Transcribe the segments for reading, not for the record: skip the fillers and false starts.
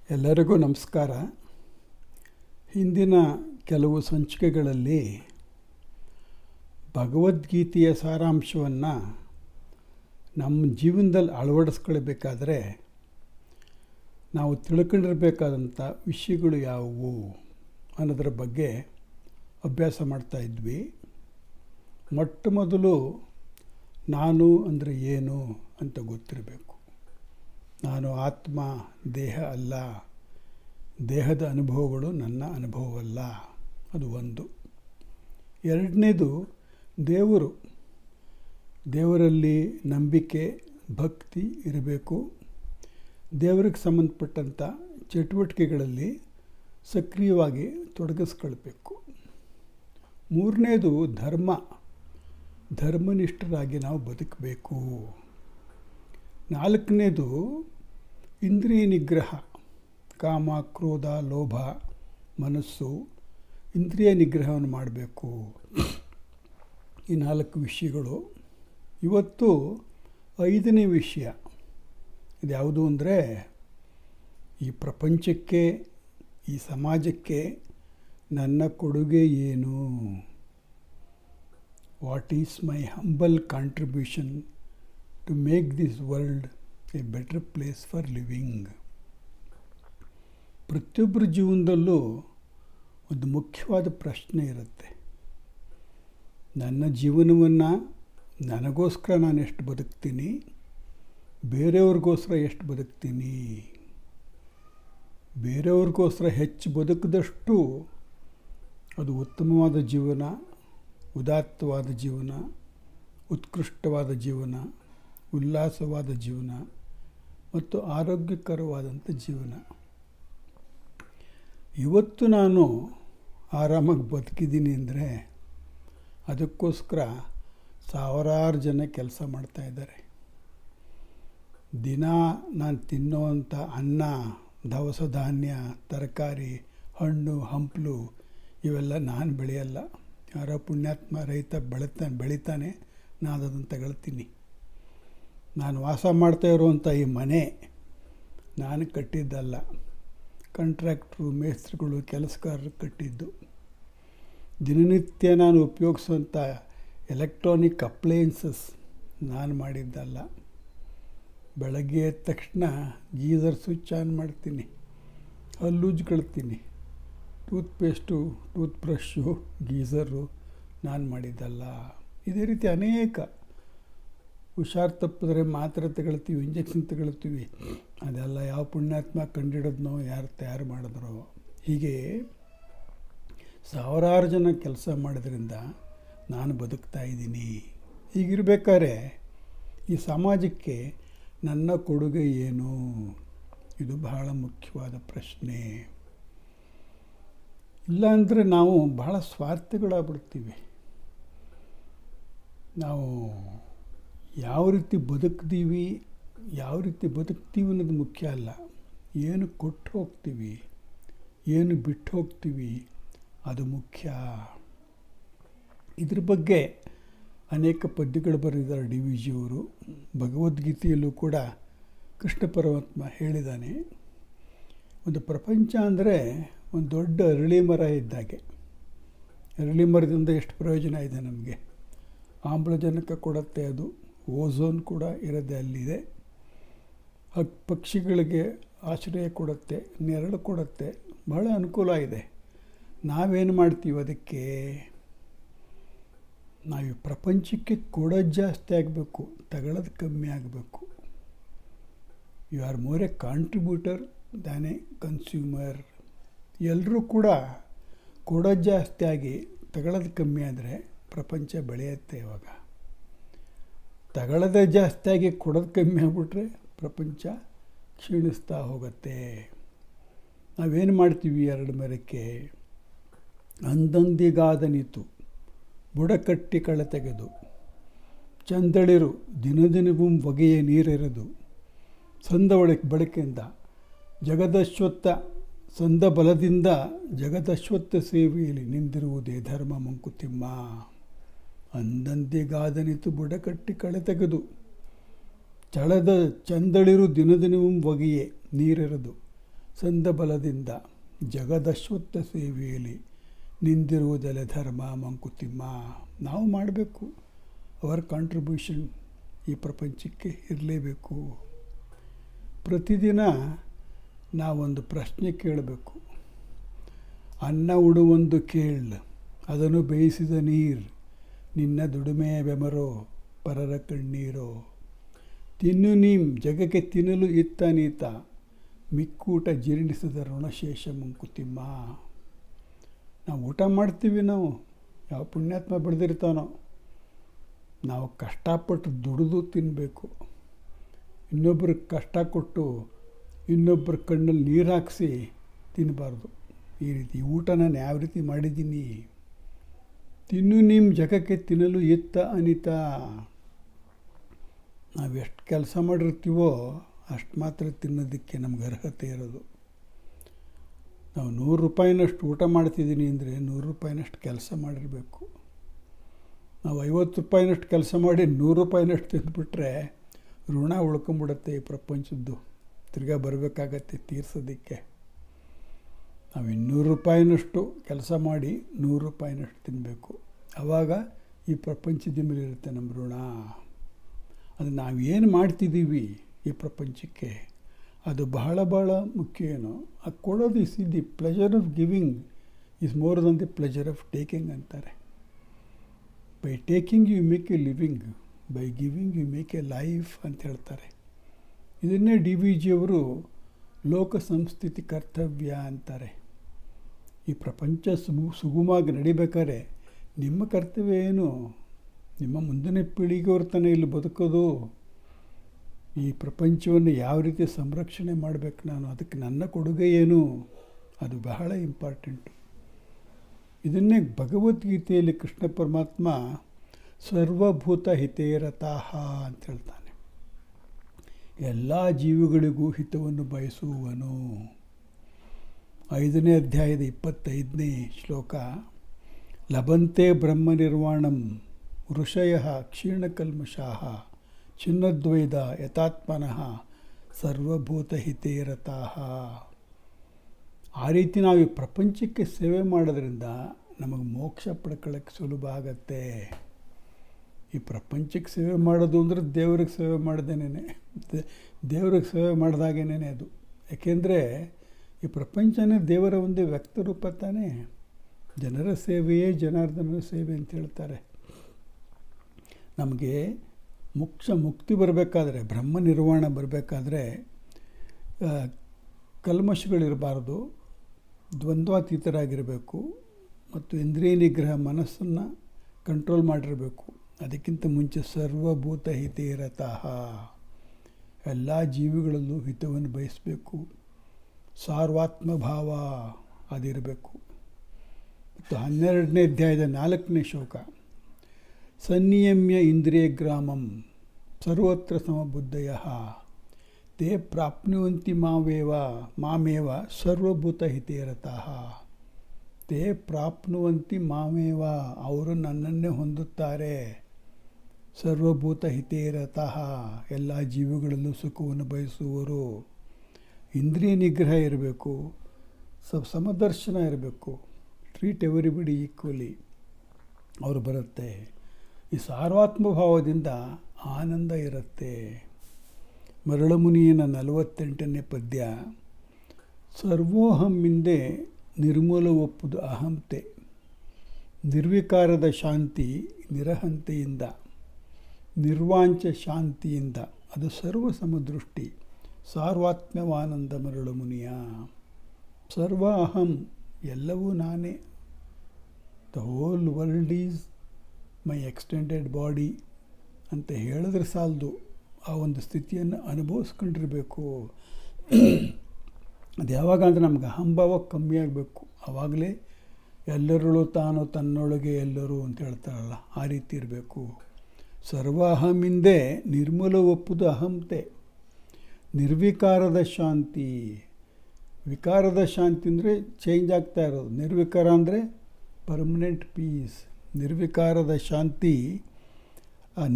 ಎಲ್ಲರಿಗೂ ನಮಸ್ಕಾರ. ಹಿಂದಿನ ಕೆಲವು ಸಂಚಿಕೆಗಳಲ್ಲಿ ಭಗವದ್ಗೀತೆಯ ಸಾರಾಂಶವನ್ನು ನಮ್ಮ ಜೀವನದಲ್ಲಿ ಅಳವಡಿಸ್ಕೊಳ್ಬೇಕಾದ್ರೆ ನಾವು ತಿಳ್ಕೊಂಡಿರಬೇಕಾದಂಥ ವಿಷಯಗಳು ಯಾವುವು ಅನ್ನೋದರ ಬಗ್ಗೆ ಅಭ್ಯಾಸ ಮಾಡ್ತಾಯಿದ್ವಿ. ಮೊಟ್ಟ ಮೊದಲು ನಾನು ಅಂದರೆ ಏನು ಅಂತ ಗೊತ್ತಿರಬೇಕು. ನಾನು ಆತ್ಮ, ದೇಹ ಅಲ್ಲ, ದೇಹದ ಅನುಭವಗಳು ನನ್ನ ಅನುಭವವಲ್ಲ, ಅದು ಒಂದು. ಎರಡನೇದು ದೇವರಲ್ಲಿ ನಂಬಿಕೆ, ಭಕ್ತಿ ಇರಬೇಕು. ದೇವರಿಗೆ ಸಂಬಂಧಪಟ್ಟಂಥ ಚಟುವಟಿಕೆಗಳಲ್ಲಿ ಸಕ್ರಿಯವಾಗಿ ತೊಡಗಿಸ್ಕೊಳ್ಬೇಕು. ಮೂರನೇದು ಧರ್ಮನಿಷ್ಠರಾಗಿ ನಾವು ಬದುಕಬೇಕು. ನಾಲ್ಕನೇದು ಇಂದ್ರಿಯ ನಿಗ್ರಹ, ಕಾಮ, ಕ್ರೋಧ, ಲೋಭ, ಮನಸ್ಸು, ಇಂದ್ರಿಯ ನಿಗ್ರಹವನ್ನು ಮಾಡಬೇಕು. ಈ 4 ವಿಷಯಗಳು. ಇವತ್ತು 5ನೇ ವಿಷಯ ಇದ್ಯಾವುದು ಅಂದರೆ, ಈ ಪ್ರಪಂಚಕ್ಕೆ, ಈ ಸಮಾಜಕ್ಕೆ ನನ್ನ ಕೊಡುಗೆ ಏನು? What is my humble contribution to make this world a better place for living. ಪ್ರತಿಯೊಬ್ಬರ ಜೀವನದಲ್ಲೂ ಒಂದು ಮುಖ್ಯವಾದ ಪ್ರಶ್ನೆ ಇರುತ್ತೆ. ನನ್ನ ಜೀವನವನ್ನು ನನಗೋಸ್ಕರ ನಾನು ಎಷ್ಟು ಬದುಕ್ತೀನಿ, ಬೇರೆಯವ್ರಿಗೋಸ್ಕರ ಎಷ್ಟು ಬದುಕ್ತೀನಿ. ಬೇರೆಯವ್ರಿಗೋಸ್ಕರ ಹೆಚ್ಚು ಬದುಕಿದಷ್ಟು ಅದು ಉತ್ತಮವಾದ ಜೀವನ, ಉದಾತ್ತವಾದ ಜೀವನ, ಉತ್ಕೃಷ್ಟವಾದ ಜೀವನ, ಉಲ್ಲಾಸವಾದ ಜೀವನ ಮತ್ತು ಆರೋಗ್ಯಕರವಾದಂಥ ಜೀವನ. ಇವತ್ತು ನಾನು ಆರಾಮಾಗಿ ಬದುಕಿದ್ದೀನಿ ಅಂದರೆ ಅದಕ್ಕೋಸ್ಕರ ಸಾವಿರಾರು ಜನ ಕೆಲಸ ಮಾಡ್ತಾಯಿದ್ದಾರೆ. ದಿನ ನಾನು ತಿನ್ನೋವಂಥ ಅನ್ನ, ದವಸ ಧಾನ್ಯ, ತರಕಾರಿ, ಹಣ್ಣು, ಹಂಪಲು ಇವೆಲ್ಲ ನಾನು ಬೆಳೆಯಲ್ಲ. ಯಾರೋ ಪುಣ್ಯಾತ್ಮ ರೈತ ಬೆಳಿತಾನೆ, ನಾನು ಅದನ್ನು ತಗೊಳ್ತೀನಿ. ನಾನು ವಾಸ ಮಾಡ್ತಾ ಇರುವಂಥ ಈ ಮನೆ ನಾನು ಕಟ್ಟಿದ್ದಲ್ಲ, ಕಾಂಟ್ರಾಕ್ಟ್ರು, ಮೇಸ್ತ್ರಿಗಳು, ಕೆಲಸಗಾರರು ಕಟ್ಟಿದ್ದು. ದಿನನಿತ್ಯ ನಾನು ಉಪಯೋಗಿಸುವಂಥ ಎಲೆಕ್ಟ್ರಾನಿಕ್ ಅಪ್ಲಯನ್ಸಸ್ ನಾನು ಮಾಡಿದ್ದಲ್ಲ. ಬೆಳಗ್ಗೆ ಎದ್ದ ತಕ್ಷಣ ಗೀಝರ್ ಸ್ವಿಚ್ ಆನ್ ಮಾಡ್ತೀನಿ, ಹಲ್ಲುಜ್ಕೊಳ್ತೀನಿ. ಟೂತ್ಪೇಸ್ಟು, ಟೂತ್ಬ್ರಷ್ಷು, ಗೀಝರು ನಾನು ಮಾಡಿದ್ದಲ್ಲ. ಇದೇ ರೀತಿ ಅನೇಕ. ಹುಷಾರು ತಪ್ಪಿದ್ರೆ ಮಾತ್ರೆ ತಗೊಳ್ತೀವಿ, ಇಂಜೆಕ್ಷನ್ ತಗೊಳ್ತೀವಿ. ಅದೆಲ್ಲ ಯಾವ ಪುಣ್ಯಾತ್ಮ ಕಂಡಿಡೋದ್ನೋ, ಯಾರು ತಯಾರು ಮಾಡಿದ್ರೋ. ಹೀಗೆ ಸಾವಿರಾರು ಜನ ಕೆಲಸ ಮಾಡೋದ್ರಿಂದ ನಾನು ಬದುಕ್ತಾ ಇದ್ದೀನಿ. ಹೀಗಿರ್ಬೇಕಾದ್ರೆ ಈ ಸಮಾಜಕ್ಕೆ ನನ್ನ ಕೊಡುಗೆ ಏನು? ಇದು ಬಹಳ ಮುಖ್ಯವಾದ ಪ್ರಶ್ನೆ. ಇಲ್ಲಾಂದರೆ ನಾವು ಬಹಳ ಸ್ವಾರ್ಥಿಗಳಾಗ್ಬಿಡ್ತೀವಿ. ನಾವು ಯಾವ ರೀತಿ ಬದುಕ್ತೀವಿ ಅನ್ನೋದು ಮುಖ್ಯ ಅಲ್ಲ. ಏನು ಕೊಟ್ಟು ಹೋಗ್ತೀವಿ, ಏನು ಬಿಟ್ಟು ಹೋಗ್ತೀವಿ, ಅದು ಮುಖ್ಯ. ಇದ್ರ ಬಗ್ಗೆ ಅನೇಕ ಪದ್ಯಗಳು ಬರೆದಿದ್ದಾರೆ ಡಿ ವಿ ಜಿಯವರು. ಭಗವದ್ಗೀತೆಯಲ್ಲೂ ಕೂಡ ಕೃಷ್ಣ ಪರಮಾತ್ಮ ಹೇಳಿದ್ದಾನೆ, ಒಂದು ಪ್ರಪಂಚ ಅಂದರೆ ಒಂದು ದೊಡ್ಡ ಅರಳಿ ಮರ ಇದ್ದಾಗೆ. ಅರಳಿ ಮರದಿಂದ ಎಷ್ಟು ಪ್ರಯೋಜನ ಇದೆ ನಮಗೆ. ಆಮ್ಲಜನಕ ಕೊಡುತ್ತೆ, ಅದು ಓಝೋನ್ ಕೂಡ ಇರೋದೇ ಅಲ್ಲಿದೆ. ಪಕ್ಷಿಗಳಿಗೆ ಆಶ್ರಯ ಕೊಡುತ್ತೆ, ನೆರಳು ಕೊಡುತ್ತೆ, ಬಹಳ ಅನುಕೂಲ ಇದೆ. ನಾವೇನು ಮಾಡ್ತೀವಿ ಅದಕ್ಕೆ? ನಾವು ಪ್ರಪಂಚಕ್ಕೆ ಕೊಡೋದು ಜಾಸ್ತಿ ಆಗಬೇಕು, ತಗೊಳ್ಳೋದು ಕಮ್ಮಿ ಆಗಬೇಕು. You are more a contributor than a consumer. ಎಲ್ಲರೂ ಕೂಡ ಕೊಡೋದು ಜಾಸ್ತಿ ಆಗಿ ತಗೊಳ್ಳೋದು ಕಮ್ಮಿ ಆದರೆ ಪ್ರಪಂಚ ಬೆಳೆಯುತ್ತೆ. ಇವಾಗ ತಗೊಳ್ಳೋದೇ ಜಾಸ್ತಿಯಾಗಿ ಕೊಡೋದು ಕಮ್ಮಿ ಆಗಿಬಿಟ್ರೆ ಪ್ರಪಂಚ ಕ್ಷೀಣಿಸ್ತಾ ಹೋಗುತ್ತೆ. ನಾವೇನು ಮಾಡ್ತೀವಿ? 2 ಮರಕ್ಕೆ ಅಂದಂದಿಗಾದನಿತು ಬುಡಕಟ್ಟಿ ಕಳೆ ತೆಗೆದು, ಚಂದಳಿರು ದಿನದಿನವೂ ಬಗೆಯ ನೀರಿರದು, ಸಂದ ಬಳಕೆಯಿಂದ ಸಂದ ಬಲದಿಂದ ಜಗದಶ್ವತ್ಥ ಸೇವೆಯಲ್ಲಿ ನಿಂದಿರುವುದೇ ಧರ್ಮ ಮಂಕುತಿಮ್ಮ. ಅಂದಂದಿಗಾದನಿತು ಬುಡಕಟ್ಟಿ ಕಳೆ ತೆಗೆದು, ಚಳದ ಚಂದಳಿರು ದಿನದಿನವೂ ಬಗೆಯೇ ನೀರಿರದು, ಸಂದಬಲದಿಂದ ಜಗದಶ್ವತ್ಥ ಸೇವೆಯಲ್ಲಿ ನಿಂದಿರುವುದೆಲೆ ಧರ್ಮ ಮಂಕುತಿಮ್ಮ. ನಾವು ಮಾಡಬೇಕು, ಅವರ ಕಾಂಟ್ರಿಬ್ಯೂಷನ್ ಈ ಪ್ರಪಂಚಕ್ಕೆ ಇರಲೇಬೇಕು. ಪ್ರತಿದಿನ ನಾವೊಂದು ಪ್ರಶ್ನೆ ಕೇಳಬೇಕು. ಅನ್ನ ಉಡುವೊಂದು ಕೇಳು, ಅದನ್ನು ಬೇಯಿಸಿದ ನೀರು, ನಿನ್ನ ದುಡಿಮೆಯ ಬೆಮರೋ ಪರರ ಕಣ್ಣೀರೋ. ತಿನ್ನು ನೀಂ ಜಗಕ್ಕೆ ತಿನ್ನಲು ಇತ್ತ ನೀತ, ಮಿಕ್ಕೂಟ ಜೀರ್ಣಿಸಿದ ಋಣಶೇಷ ಮಂಕುತಿಮ್ಮ. ನಾವು ಊಟ ಮಾಡ್ತೀವಿ, ನಾವು ಯಾವ ಪುಣ್ಯಾತ್ಮ ಬೆಳೆದಿರ್ತಾನೋ. ನಾವು ಕಷ್ಟಪಟ್ಟು ದುಡಿದು ತಿನ್ನಬೇಕು. ಇನ್ನೊಬ್ರಿಗೆ ಕಷ್ಟ ಕೊಟ್ಟು ಇನ್ನೊಬ್ಬರ ಕಣ್ಣಲ್ಲಿ ನೀರು ಹಾಕಿಸಿ ತಿನ್ನಬಾರ್ದು. ಈ ರೀತಿ ಊಟ ನಾನು ಯಾವ ರೀತಿ ಮಾಡಿದ್ದೀನಿ. ತಿನ್ನು ನಿಮ್ಮ ಜಗಕ್ಕೆ ತಿನ್ನಲು ಇತ್ತ ಅನಿತ. ನಾವು ಎಷ್ಟು ಕೆಲಸ ಮಾಡಿರ್ತೀವೋ ಅಷ್ಟು ಮಾತ್ರ ತಿನ್ನೋದಕ್ಕೆ ನಮ್ಗೆ ಅರ್ಹತೆ ಇರೋದು. ನಾವು 100 ರೂಪಾಯಿನಷ್ಟು ಊಟ ಮಾಡ್ತಿದ್ದೀನಿ ಅಂದರೆ 100 ರೂಪಾಯಿನಷ್ಟು ಕೆಲಸ ಮಾಡಿರಬೇಕು. ನಾವು 50 ರೂಪಾಯಿನಷ್ಟು ಕೆಲಸ ಮಾಡಿ 100 ರೂಪಾಯಿನಷ್ಟು ತಿಂದುಬಿಟ್ರೆ ಋಣ ಉಳ್ಕೊಂಬಿಡುತ್ತೆ ಈ ಪ್ರಪಂಚದ್ದು. ತಿರ್ಗಾ ಬರಬೇಕಾಗತ್ತೆ ತೀರ್ಸೋದಕ್ಕೆ. ನಾವು 200 ರೂಪಾಯಿನಷ್ಟು ಕೆಲಸ ಮಾಡಿ 100 ರೂಪಾಯಿನಷ್ಟು ತಿನ್ನಬೇಕು. ಆವಾಗ ಈ ಪ್ರಪಂಚದ ಮೇಲೆ ಇರುತ್ತೆ ನಮ್ಮ ಋಣ. ಅದು ನಾವೇನು ಮಾಡ್ತಿದ್ದೀವಿ ಈ ಪ್ರಪಂಚಕ್ಕೆ ಅದು ಬಹಳ ಬಹಳ ಮುಖ್ಯ. ಏನು ಅದು ಕೊಡೋದು is the pleasure of giving is more than the pleasure of taking ಅಂತಾರೆ. By taking you make a living, by giving you make a life ಅಂತ ಹೇಳ್ತಾರೆ. ಇದನ್ನೇ DVG ಅವರು ಲೋಕ ಸಂಸ್ಥಿತಿ ಕರ್ತವ್ಯ ಅಂತಾರೆ. ಈ ಪ್ರಪಂಚ ಸುಗಮವಾಗಿ ನಡಿಬೇಕಾದ್ರೆ ನಿಮ್ಮ ಕರ್ತವ್ಯ ಏನು? ನಿಮ್ಮ ಮುಂದಿನ ಪೀಳಿಗೆಯವ್ರ ತಾನೇ ಇಲ್ಲಿ ಬದುಕೋದು. ಈ ಪ್ರಪಂಚವನ್ನು ಯಾವ ರೀತಿ ಸಂರಕ್ಷಣೆ ಮಾಡಬೇಕು ನಾನು, ಅದಕ್ಕೆ ನನ್ನ ಕೊಡುಗೆ ಏನು, ಅದು ಬಹಳ ಇಂಪಾರ್ಟೆಂಟು. ಇದನ್ನೇ ಭಗವದ್ಗೀತೆಯಲ್ಲಿ ಕೃಷ್ಣ ಪರಮಾತ್ಮ ಸರ್ವಭೂತ ಹಿತೇರತಾಹ ಅಂತ ಹೇಳ್ತಾನೆ. ಎಲ್ಲ ಜೀವಿಗಳಿಗೂ ಹಿತವನ್ನು ಬಯಸುವನು. 5ನೇ ಅಧ್ಯಾಯದ 25ನೇ ಶ್ಲೋಕ. ಲಭಂತೆ ಬ್ರಹ್ಮ ನಿರ್ವಾಣಂ ಋಷಯ ಕ್ಷೀಣಕಲ್ಮಷಾಃ ಚಿನ್ನದ್ವೈದ ಯಥಾತ್ಮನಃ ಸರ್ವಭೂತ ಹಿತೇರತಾಃ. ಆ ರೀತಿ ನಾವು ಈ ಪ್ರಪಂಚಕ್ಕೆ ಸೇವೆ ಮಾಡೋದ್ರಿಂದ ನಮಗೆ ಮೋಕ್ಷ ಪಡ್ಕೊಳ್ಳೋಕ್ಕೆ ಸುಲಭ ಆಗತ್ತೆ. ಈ ಪ್ರಪಂಚಕ್ಕೆ ಸೇವೆ ಮಾಡೋದು ಅಂದರೆ ದೇವ್ರಿಗೆ ಸೇವೆ ಮಾಡ್ದೇನೆ, ದೇವ್ರಿಗೆ ಸೇವೆ ಮಾಡಿದಾಗೇನೆ ಅದು. ಯಾಕೆಂದರೆ ಈ ಪ್ರಪಂಚನೇ ದೇವರ ಒಂದು ವ್ಯಕ್ತರೂಪ ತಾನೇ. ಜನರ ಸೇವೆಯೇ ಜನಾರ್ದನರ ಸೇವೆ ಅಂತ ಹೇಳ್ತಾರೆ. ನಮಗೆ ಮುಕ್ತಿ ಬರಬೇಕಾದ್ರೆ, ಬ್ರಹ್ಮ ನಿರ್ವಾಣ ಬರಬೇಕಾದ್ರೆ ಕಲ್ಮಶಗಳಿರಬಾರ್ದು, ದ್ವಂದ್ವಾತೀತರಾಗಿರಬೇಕು ಮತ್ತು ಇಂದ್ರಿಯ ನಿಗ್ರಹ ಮನಸ್ಸನ್ನು ಕಂಟ್ರೋಲ್ ಮಾಡಿರಬೇಕು. ಅದಕ್ಕಿಂತ ಮುಂಚೆ ಸರ್ವಭೂತ ಹಿತೇರತಃ, ಎಲ್ಲ ಜೀವಿಗಳಲ್ಲೂ ಹಿತವನ್ನು ಬಯಸಬೇಕು. ಸಾರ್ವಾತ್ಮ ಭಾವ ಅದಿರಬೇಕು. ಮತ್ತು 12ನೇ ಅಧ್ಯಾಯದ 4ನೇ ಶ್ಲೋಕ. ಸನ್ನಿಯಮ್ಯ ಇಂದ್ರಿಯ ಗ್ರಾಮಂ ಸರ್ವತ್ರ ಸಮಬುದ್ಧಯಃ ತೇ ಪ್ರಾಪ್ನುವಂತಿ ಮಾಮೇವ ಸರ್ವಭೂತ ಹಿತೇರತಃ. ತೇ ಪ್ರಾಪ್ನುವಂತಿ ಮಾಮೇವ, ಅವರು ನನ್ನನ್ನೇ ಹೊಂದುತ್ತಾರೆ. ಸರ್ವಭೂತ ಹಿತೇರತಃ, ಎಲ್ಲ ಜೀವಿಗಳಲ್ಲೂ ಸುಖವನ್ನು ಬಯಸುವರು. ಇಂದ್ರಿಯ ನಿಗ್ರಹ ಇರಬೇಕು, ಸಮದರ್ಶನ ಇರಬೇಕು. ಟ್ರೀಟ್ ಎವರಿಬಡಿ ಈಕ್ವಲಿ, ಅವರು ಬರುತ್ತೆ. ಈ ಸಾರ್ವಾತ್ಮಭಾವದಿಂದ ಆನಂದ ಇರುತ್ತೆ. ಮರಳಮುನಿಯನ 48ನೇ ಪದ್ಯ. ಸರ್ವೋಹಮ್ಮಿಂದೆ ನಿರ್ಮೂಲ ಒಪ್ಪುದು ಅಹಂತೆ, ನಿರ್ವಿಕಾರದ ಶಾಂತಿ ನಿರಹಂತೆಯಿಂದ, ನಿರ್ವಾಂಚ ಶಾಂತಿಯಿಂದ, ಅದು ಸರ್ವ ಸಮದೃಷ್ಟಿ. ಸಾರ್ವಾತ್ಮ್ಯವಾನಂದ ಮರಳಮುನಿಯ. ಸರ್ವ ಅಹಂ, ಎಲ್ಲವೂ ನಾನೇ. The whole world is my extended body ಅಂತ ಹೇಳಿದ್ರೆ ಸಾಲದು. ಆ ಒಂದು ಸ್ಥಿತಿಯನ್ನು ಅನುಭವಿಸ್ಕೊಂಡಿರಬೇಕು. ಅದು ಯಾವಾಗ ಅಂದರೆ ನಮ್ಗೆ ಅಹಂಭಾವ ಕಮ್ಮಿ ಆಗಬೇಕು. ಆವಾಗಲೇ ಎಲ್ಲರಳು ತಾನು ತನ್ನೊಳಗೆ ಎಲ್ಲರೂ ಅಂತ ಹೇಳ್ತಾರಲ್ಲ, ಆ ರೀತಿ ಇರಬೇಕು. ಸರ್ವ ಅಹಮಿಂದೆ ನಿರ್ಮೂಲ ಒಪ್ಪುದು ಅಹಂತೆ. ನಿರ್ವಿಕಾರದ ಶಾಂತಿ. ವಿಕಾರದ ಶಾಂತಿ ಅಂದರೆ ಚೇಂಜ್ ಆಗ್ತಾ ಇರೋದು. ನಿರ್ವಿಕಾರ ಅಂದರೆ ಪರ್ಮನೆಂಟ್ ಪೀಸ್. ನಿರ್ವಿಕಾರದ ಶಾಂತಿ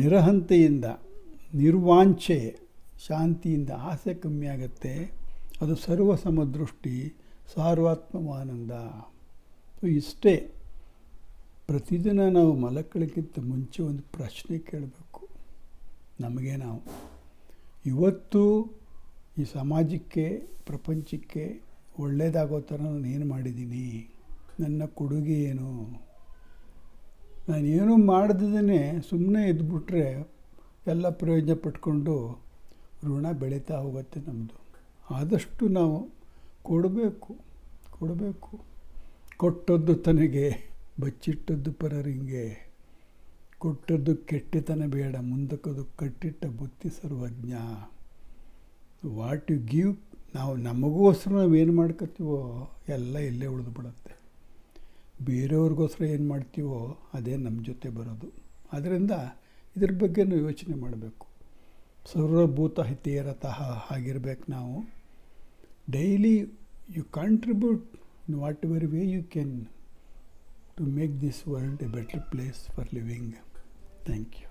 ನಿರಹಂತೆಯಿಂದ, ನಿರ್ವಾಂಛೆ ಶಾಂತಿಯಿಂದ ಆಸೆ ಕಮ್ಮಿ ಆಗುತ್ತೆ. ಅದು ಸರ್ವ ಸಮದೃಷ್ಟಿ, ಸಾರ್ವಾತ್ಮವಾನಂದ. ಸೊ ಇಷ್ಟೇ. ಪ್ರತಿದಿನ ನಾವು ಮಲಕ್ಕಳಿಗಿಂತ ಮುಂಚೆ ಒಂದು ಪ್ರಶ್ನೆ ಕೇಳಬೇಕು ನಮಗೆ ನಾವು. ಇವತ್ತು ಈ ಸಮಾಜಕ್ಕೆ, ಪ್ರಪಂಚಕ್ಕೆ ಒಳ್ಳೆಯದಾಗೋ ಥರ ನಾನು ಏನು ಮಾಡಿದ್ದೀನಿ, ನನ್ನ ಕೊಡುಗೆ ಏನು. ನಾನೇನು ಮಾಡ್ದೇ ಸುಮ್ಮನೆ ಇದ್ಬಿಟ್ರೆ ಎಲ್ಲ ಪ್ರಯೋಜನ ಪಟ್ಕೊಂಡು ಋಣ ಬೆಳೀತಾ ಹೋಗುತ್ತೆ ನಮ್ಮದು. ಆದಷ್ಟು ನಾವು ಕೊಡಬೇಕು. ಕೊಟ್ಟದ್ದು ತನಗೆ, ಬಚ್ಚಿಟ್ಟದ್ದು ಪರರಿಂಗೆ. ಕೊಟ್ಟದ್ದು ಕೆಟ್ಟತನ ಬೇಡ, ಮುಂದಕ್ಕದು ಕಟ್ಟಿಟ್ಟ ಬುತ್ತಿ ಸರ್ವಜ್ಞ. ವಾಟ್ ಯು ಗಿವ್, ನಾವು ನಮಗೋಸ್ಕರ ನಾವೇನು ಮಾಡ್ಕೊತೀವೋ ಎಲ್ಲ ಇಲ್ಲೇ ಉಳಿದು ಬಿಡುತ್ತೆ. ಬೇರೆಯವ್ರಿಗೋಸ್ಕರ ಏನು ಮಾಡ್ತೀವೋ ಅದೇ ನಮ್ಮ ಜೊತೆ ಬರೋದು. ಆದ್ದರಿಂದ ಇದ್ರ ಬಗ್ಗೆ ನಾವು ಯೋಚನೆ ಮಾಡಬೇಕು. ಸರ್ವಭೂತ ಹಿತೇರತಃ ಆಗಿರ್ಬೇಕು ನಾವು. Daily you contribute in whatever way you can to make this world a better place for living. Thank you.